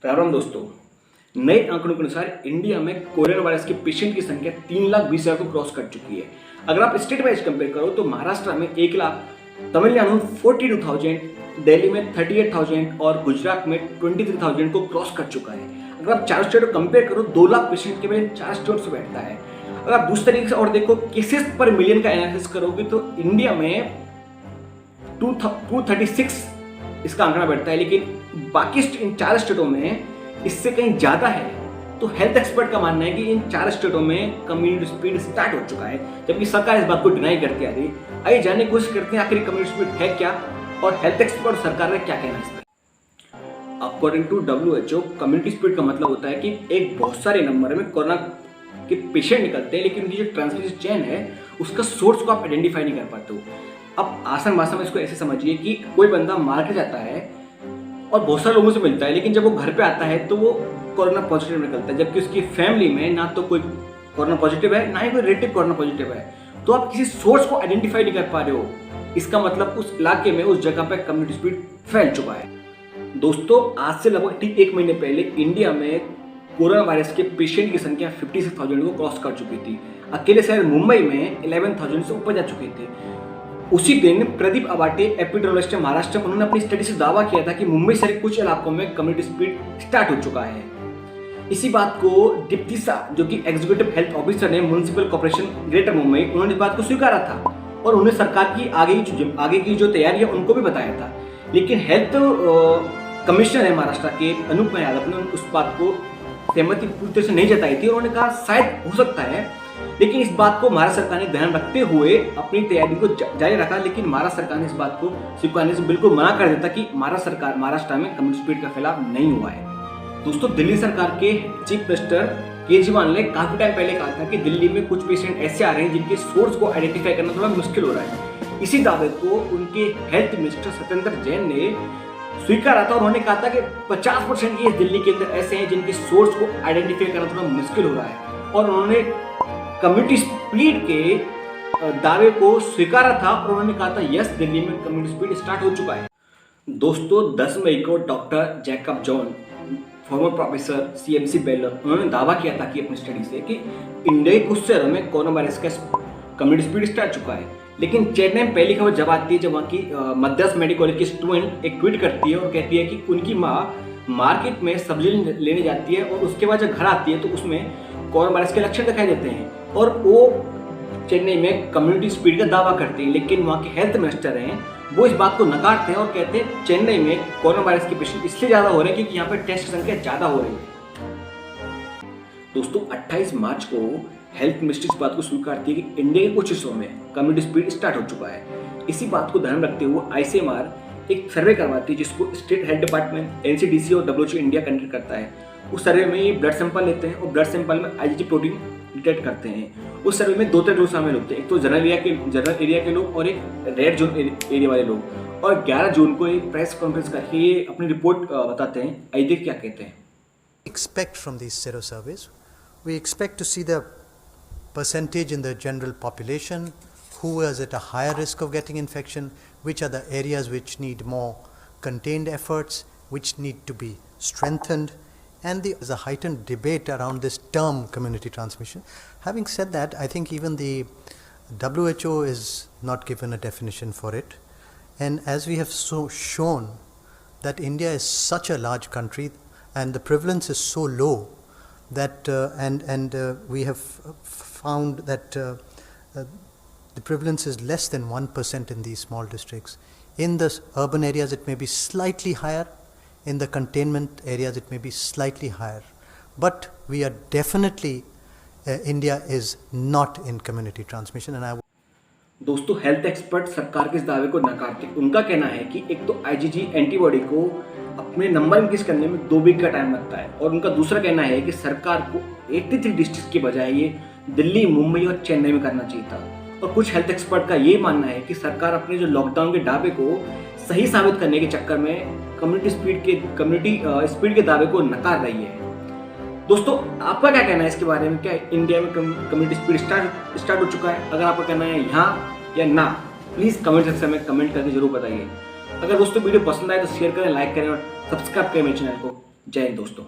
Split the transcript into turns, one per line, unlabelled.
राम दोस्तों, नए आंकड़ों के अनुसार इंडिया में कोरोना वायरस के पेशेंट की संख्या 3,20,000 को क्रॉस कर चुकी है। अगर आप स्टेट वाइज कंपेयर करो तो महाराष्ट्र में 1,00,000, तमिलनाडु 42,000, दिल्ली में 38,000 और गुजरात में 23,000 को क्रॉस कर चुका है। अगर आप चार स्टेट को कंपेयर करो 2 लाख पेशेंट केवल इन 4 स्टेट से बैठता है। अगर आप दूसरे तरीके से और देखो केसेस पर मिलियन का एनालिसिस करोगे तो इंडिया में 236 इसका आंकड़ा बैठता है, लेकिन बाकी इन 4 स्टेटों में इससे कहीं ज्यादा है। तो हेल्थ एक्सपर्ट का मानना है कि इन 4 स्टेटों में कम्युनिटी स्प्रेड स्टार्ट हो चुका है, जबकि सरकार इस बात को डिनाई करती आ रही है। आइए जानने की कोशिश करते हैं आखिर कम्युनिटी स्प्रेड है क्या और हेल्थ एक्सपर्ट सरकार का क्या कहना है इस पर। According to WHO, community spread का मतलब होता है कि एक बहुत सारे नंबर में कोरोना के पेशेंट निकलते हैं, लेकिन उनकी जो ट्रांसमिशन चेन है उसका सोर्स को आप आइडेंटिफाई नहीं कर पाते हो। अब आसान भाषा में इसको ऐसे समझिए कि कोई बंदा मार्केट जाता है और बहुत सारे लोगों से मिलता है, लेकिन जब वो घर पे आता है तो वो कोरोना पॉजिटिव निकलता है, जबकि उसकी फैमिली में ना तो कोई कोरोना पॉजिटिव है ना ही कोई रिलेटिव कोरोना पॉजिटिव है। तो आप किसी सोर्स को आइडेंटिफाई नहीं कर पा रहे हो। इसका मतलब उस इलाके में उस जगह पे कम्युनिटी स्प्रेड फैल चुका है। दोस्तों, आज से लगभग ठीक 1 महीने पहले इंडिया में कोरोना वायरस के पेशेंट की संख्या 56,000 को क्रॉस कर चुकी थी। अकेले शहर मुंबई में 11,000 से ऊपर जा चुके थे। उसी दिन प्रदीप अबाटे, एपिडेमियोलॉजिस्ट महाराष्ट्र, उन्होंने अपनी स्टडी से दावा किया था कि मुंबई से कुछ इलाकों में कम्युनिटी स्प्रेड स्टार्ट हो चुका है। इसी बात को दीप्तिसा, जो कि एग्जीक्यूटिव हेल्थ ऑफिसर है म्युनिसिपल कॉर्पोरेशन ग्रेटर मुंबई, उन्होंने इस बात को स्वीकारा था और उन्हें सरकार की आगे की जो तैयारी है उनको भी बताया था। लेकिन हेल्थ कमिश्नर है महाराष्ट्र के अनूप यादव ने उस बात को सहमति पूरी तरह से नहीं जताई थी और उन्होंने कहा शायद हो सकता है, लेकिन इस बात को महाराष्ट्र सरकार ने ध्यान रखते हुए अपनी तैयारी को जारी रखा। लेकिन महाराष्ट्र सरकार ने इस बात को स्वीकारने से बिल्कुल मना कर देता कि महाराष्ट्र में कम्युनिटी स्प्रेड का फैलाव नहीं हुआ है। दोस्तों, दिल्ली सरकार के चीफ मिनिस्टर केजरीवाल ने काफी टाइम पहले कहा था कि दिल्ली में कुछ पेशेंट ऐसे आ रहे हैं जिनके सोर्स को आइडेंटिफाई करना थोड़ा मुश्किल हो रहा है। इसी दावे को उनके हेल्थ मिनिस्टर सत्येंद्र जैन ने स्वीकारा था और उन्होंने कहा था कि 50% केस दिल्ली के अंदर ऐसे हैं जिनके सोर्स को आइडेंटिफाई करना थोड़ा मुश्किल हो रहा है और उन्होंने कम्युनिटी स्प्रेड के दावे को स्वीकारा था और उन्होंने कहा था यस, दिल्ली में कम्युनिटी स्प्रेड स्टार्ट हो चुका है। दोस्तों, 10 मई को doctor Jacob John, farmer professor CMC baler, उन्होंने दावा किया था कि अपनी स्टडी से कि इंडिया के कुछ शहरों में कोरोना वायरस का कम्युनिटी स्प्रेड स्टार्ट चुका है। लेकिन चेन्नई में पहली खबर जब आती है जब वहाँ की मद्रास मेडिकल कॉलेज की स्टूडेंट एक ट्वीट करती है और कहती है कि उनकी माँ मार्केट में सब्जी लेने जाती है और उसके बाद जब घर आती है तो उसमें कोरोना वायरस के लक्षण दिखाई देते हैं और वो चेन्नई में कम्युनिटी स्प्रेड का दावा करते हैं। लेकिन वहाँ के हेल्थ मिनिस्टर हैं वो इस बात को नकारते हैं और कहते हैं चेन्नई में कोरोना वायरस के पेशेंट इसलिए ज़्यादा हो रहे हैं क्योंकि यहाँ पर टेस्ट की संख्या ज़्यादा हो रही है। दोस्तों, 28 मार्च को हेल्थ मिनिस्ट्री इस बात को स्वीकारती है कि इंडिया के कुछ हिस्सों में कम्युनिटी स्प्रेड स्टार्ट हो चुका है। इसी बात को ध्यान रखते हुए ICMR एक सर्वे करवाती है जिसको स्टेट हेल्थ डिपार्टमेंट, NCDC और WHO इंडिया कंडक्ट करता है। उस सर्वे में ये ब्लड सैंपल लेते हैं और ब्लड सैंपल में IgG प्रोटीन डिटेक्ट करते हैं। उस सर्वे में 2 तरह के लोग शामिल होते हैं, एक तो जनरल एरिया के लोग और एक रेड जोन एरिया वाले लोग। और 11 जून को एक प्रेस कॉन्फ्रेंस करके ये अपनी रिपोर्ट बताते हैं। आइए देख क्या कहते हैं।
Expect from these sero surveys, we expect to see the percentage in the general population, who is at a higher risk of getting infection, which are the areas which need more contained efforts, which need to be strengthened, and there's a heightened debate around this term community transmission. Having said that, I think even the WHO is not given a definition for it, and as we have shown that India is such a large country and the prevalence is so low that we have found that the prevalence is less than 1% in these small districts. In the urban areas it may be slightly higher, in the containment areas it may be slightly higher, but we are definitely India is not in community transmission. And
दोस्तों, health expert सरकार के इस दावे को नकारते। उनका कहना है कि एक तो IgG एंटीबॉडी को अपने नंबर इंक्रीज करने में 2 वीक का टाइम लगता है और उनका दूसरा कहना है कि सरकार को 83 डिस्ट्रिक्ट की बजाय ये दिल्ली, मुंबई और चेन्नई में करना चाहिए था। और कुछ हेल्थ एक्सपर्ट का ये मानना है कि सरकार अपने जो लॉकडाउन के दावे को सही साबित करने के चक्कर में कम्युनिटी स्प्रेड के दावे को नकार रही है। दोस्तों, आपका क्या कहना है इसके बारे में? क्या इंडिया में कम्युनिटी स्प्रेड स्टार्ट हो चुका है? अगर आपका कहना है हाँ या ना, प्लीज़ कमेंट सेक्शन में कमेंट करके जरूर बताइए। अगर दोस्तों वीडियो पसंद आए तो शेयर करें, लाइक करें और सब्सक्राइब करें मेरे चैनल को। जय हिंद दोस्तों।